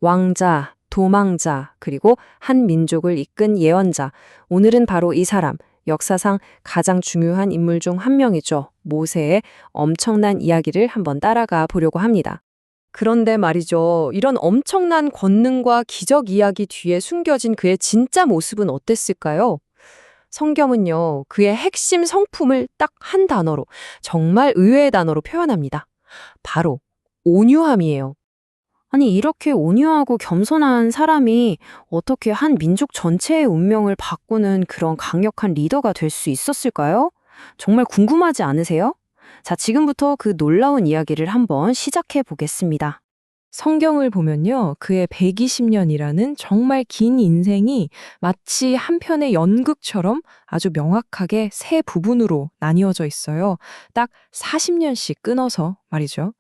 왕자, 도망자, 그리고 한 민족을 이끈 예언자. 오늘은 바로 이 사람, 역사상 가장 중요한 인물 중 한 명이죠. 모세의 엄청난 이야기를 한번 따라가 보려고 합니다. 그런데 말이죠. 이런 엄청난 권능과 기적 이야기 뒤에 숨겨진 그의 진짜 모습은 어땠을까요? 성경은요, 그의 핵심 성품을 딱 한 단어로, 정말 의외의 단어로 표현합니다. 바로 온유함이에요. 아니, 이렇게 온유하고 겸손한 사람이 어떻게 한 민족 전체의 운명을 바꾸는 그런 강력한 리더가 될 수 있었을까요? 정말 궁금하지 않으세요? 자, 지금부터 그 놀라운 이야기를 한번 시작해 보겠습니다. 성경을 보면요, 그의 120년이라는 정말 긴 인생이 마치 한 편의 연극처럼 아주 명확하게 세 부분으로 나뉘어져 있어요. 딱 40년씩 끊어서 말이죠.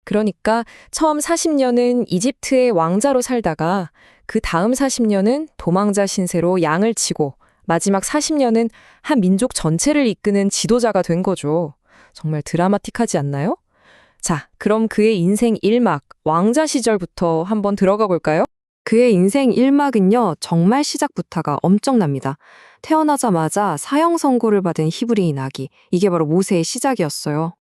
그러니까 처음 40년은 이집트의 왕자로 살다가 그 다음 40년은 도망자 신세로 양을 치고 마지막 40년은 한 민족 전체를 이끄는 지도자가 된 거죠. 정말 드라마틱하지 않나요? 자, 그럼 그의 인생 1막, 왕자 시절부터 한번 들어가 볼까요? 그의 인생 1막은요, 정말 시작부터가 엄청납니다. 태어나자마자 사형 선고를 받은 히브리인 아기, 이게 바로 모세의 시작이었어요.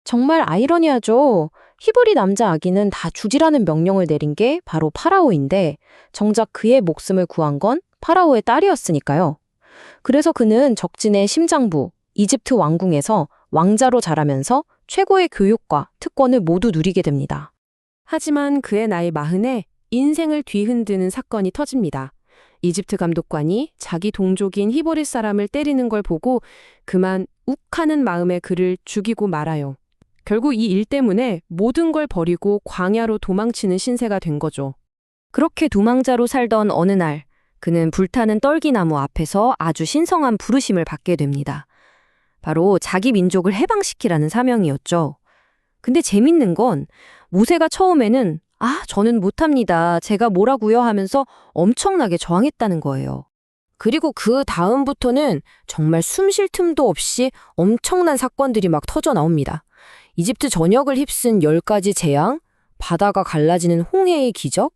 정말 아이러니하죠. 히브리 남자 아기는 다 죽이라는 명령을 내린 게 바로 파라오인데 정작 그의 목숨을 구한 건 파라오의 딸이었으니까요. 그래서 그는 적진의 심장부, 이집트 왕궁에서 왕자로 자라면서 최고의 교육과 특권을 모두 누리게 됩니다. 하지만 그의 나이 40에 인생을 뒤흔드는 사건이 터집니다. 이집트 감독관이 자기 동족인 히브리 사람을 때리는 걸 보고 그만 욱하는 마음에 그를 죽이고 말아요. 결국 이 일 때문에 모든 걸 버리고 광야로 도망치는 신세가 된 거죠. 그렇게 도망자로 살던 어느 날, 그는 불타는 떨기나무 앞에서 아주 신성한 부르심을 받게 됩니다. 바로 자기 민족을 해방시키라는 사명이었죠. 근데 재밌는 건 모세가 처음에는 저는 못합니다. 제가 뭐라고요? 하면서 엄청나게 저항했다는 거예요. 그리고 그 다음부터는 정말 숨쉴 틈도 없이 엄청난 사건들이 막 터져 나옵니다. 이집트 전역을 휩쓴 10가지 재앙, 바다가 갈라지는 홍해의 기적,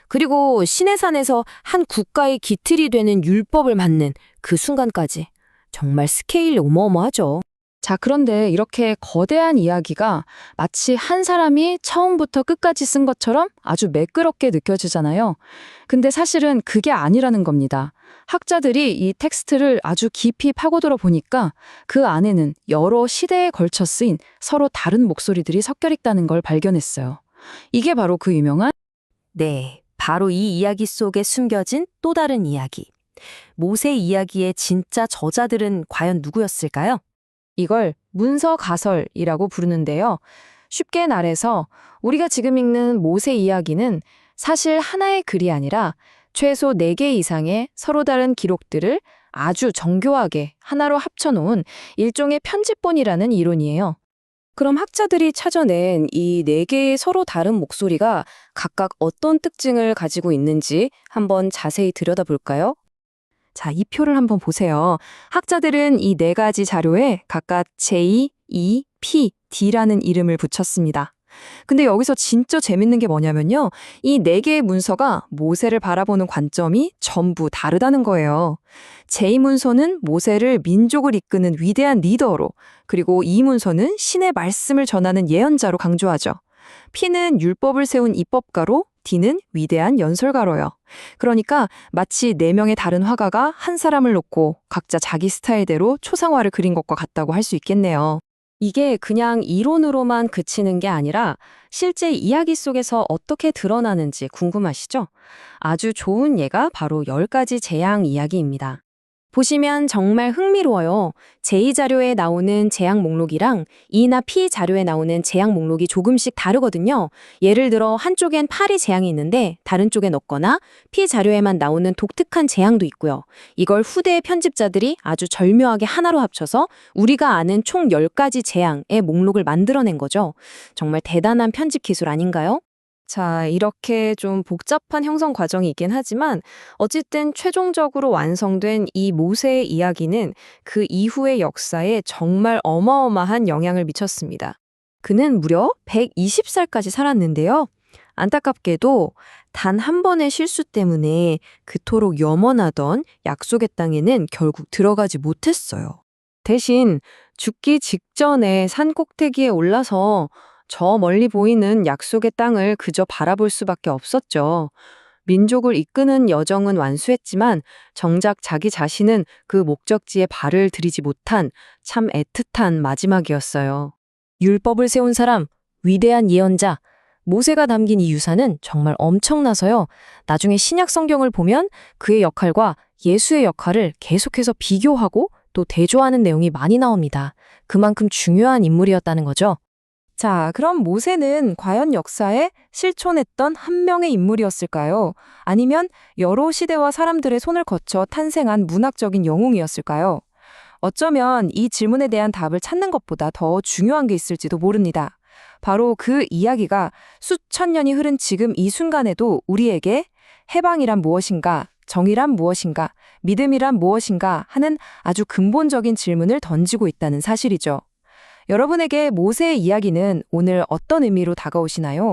그리고 시내산에서 한 국가의 기틀이 되는 율법을 맞는 그 순간까지. 정말 스케일이 어마어마하죠. 자, 그런데 이렇게 거대한 이야기가 마치 한 사람이 처음부터 끝까지 쓴 것처럼 아주 매끄럽게 느껴지잖아요. 근데 사실은 그게 아니라는 겁니다. 학자들이 이 텍스트를 아주 깊이 파고들어 보니까 그 안에는 여러 시대에 걸쳐 쓰인 서로 다른 목소리들이 섞여 있다는 걸 발견했어요. 이게 바로 그 유명한 네, 바로 이 이야기 속에 숨겨진 또 다른 이야기. 모세 이야기의 진짜 저자들은 과연 누구였을까요? 이걸 문서가설이라고 부르는데요. 쉽게 말해서 우리가 지금 읽는 모세 이야기는 사실 하나의 글이 아니라 최소 4개 이상의 서로 다른 기록들을 아주 정교하게 하나로 합쳐놓은 일종의 편집본이라는 이론이에요. 그럼 학자들이 찾아낸 이 4개의 서로 다른 목소리가 각각 어떤 특징을 가지고 있는지 한번 자세히 들여다볼까요? 자, 이 표를 한번 보세요. 학자들은 이 4가지 자료에 각각 J, E, P, D라는 이름을 붙였습니다. 근데 여기서 진짜 재밌는 게 뭐냐면요. 이 4개의 문서가 모세를 바라보는 관점이 전부 다르다는 거예요. J 문서는 모세를 민족을 이끄는 위대한 리더로, 그리고 E 문서는 신의 말씀을 전하는 예언자로 강조하죠. P는 율법을 세운 입법가로, D는 위대한 연설가로요. 그러니까 마치 4명의 다른 화가가 한 사람을 놓고 각자 자기 스타일대로 초상화를 그린 것과 같다고 할 수 있겠네요. 이게 그냥 이론으로만 그치는 게 아니라 실제 이야기 속에서 어떻게 드러나는지 궁금하시죠? 아주 좋은 예가 바로 10가지 재앙 이야기입니다. 보시면 정말 흥미로워요. 제2자료에 나오는 재앙 목록이랑 E나 P 자료에 나오는 재앙 목록이 조금씩 다르거든요. 예를 들어 한쪽엔 파리 재앙이 있는데 다른 쪽엔 없거나 P 자료에만 나오는 독특한 재앙도 있고요. 이걸 후대의 편집자들이 아주 절묘하게 하나로 합쳐서 우리가 아는 총 10가지 재앙의 목록을 만들어낸 거죠. 정말 대단한 편집 기술 아닌가요? 자, 이렇게 좀 복잡한 형성 과정이 있긴 하지만 어쨌든 최종적으로 완성된 이 모세의 이야기는 그 이후의 역사에 정말 어마어마한 영향을 미쳤습니다. 그는 무려 120살까지 살았는데요. 안타깝게도 단 한 번의 실수 때문에 그토록 염원하던 약속의 땅에는 결국 들어가지 못했어요. 대신 죽기 직전에 산 꼭대기에 올라서 저 멀리 보이는 약속의 땅을 그저 바라볼 수밖에 없었죠. 민족을 이끄는 여정은 완수했지만 정작 자기 자신은 그 목적지에 발을 들이지 못한 참 애틋한 마지막이었어요. 율법을 세운 사람, 위대한 예언자, 모세가 담긴 이 유산은 정말 엄청나서요. 나중에 신약 성경을 보면 그의 역할과 예수의 역할을 계속해서 비교하고 또 대조하는 내용이 많이 나옵니다. 그만큼 중요한 인물이었다는 거죠. 자, 그럼 모세는 과연 역사에 실존했던 한 명의 인물이었을까요? 아니면 여러 시대와 사람들의 손을 거쳐 탄생한 문학적인 영웅이었을까요? 어쩌면 이 질문에 대한 답을 찾는 것보다 더 중요한 게 있을지도 모릅니다. 바로 그 이야기가 수천 년이 흐른 지금 이 순간에도 우리에게 해방이란 무엇인가, 정의란 무엇인가, 믿음이란 무엇인가 하는 아주 근본적인 질문을 던지고 있다는 사실이죠. 여러분에게 모세의 이야기는 오늘 어떤 의미로 다가오시나요?